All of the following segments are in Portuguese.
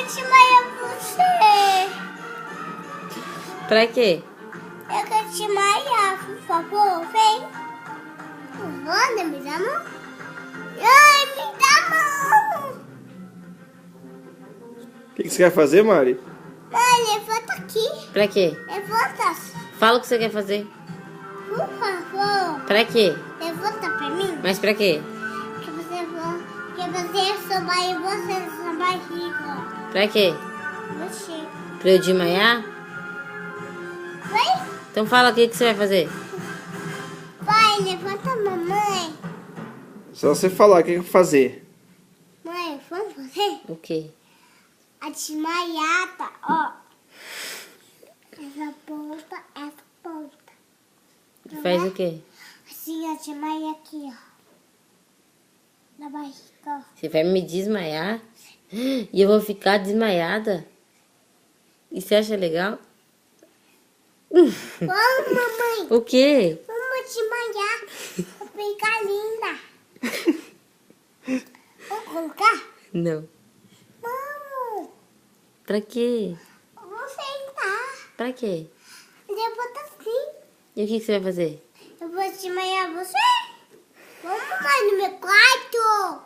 desmaiar você. Pra quê? Eu quero desmaiar, por favor, vem. Ana, me dá a mão. Ai, me dá a mão. O que você quer fazer, Mari? Mãe, levanta aqui. Pra quê? Levanta, Fala o que você quer fazer. por favor. Pra quê? Levanta pra mim. Mas pra quê? Que você sobar e você na sua barriga. Pra quê? Você. Pra eu desmaiar? Vai. Então fala o que você vai fazer. Vai, levanta a mamãe. Só você falar o que eu vou fazer. Mãe, vamos fazer? O quê? A desmaiada, ó. Essa ponta, essa ponta. Faz o quê? Assim, a desmaia aqui, ó. Na barriga, ó. Você vai me desmaiar? E eu vou ficar desmaiada? E você acha legal? Vamos, mamãe. O quê? Vamos desmaiar. Vou ficar linda. Vamos colocar? Não. Vamos. Pra quê? Vou sentar. Pra quê? Levanta assim. E o que você vai fazer? Eu vou desmaiar você. Vamos, mãe, no meu quarto.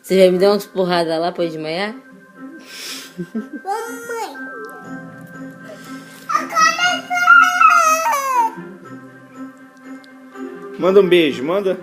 Você vai me dar umas porradas lá pra eu desmaiar? Vamos, mãe. Agora vai. Manda um beijo, manda.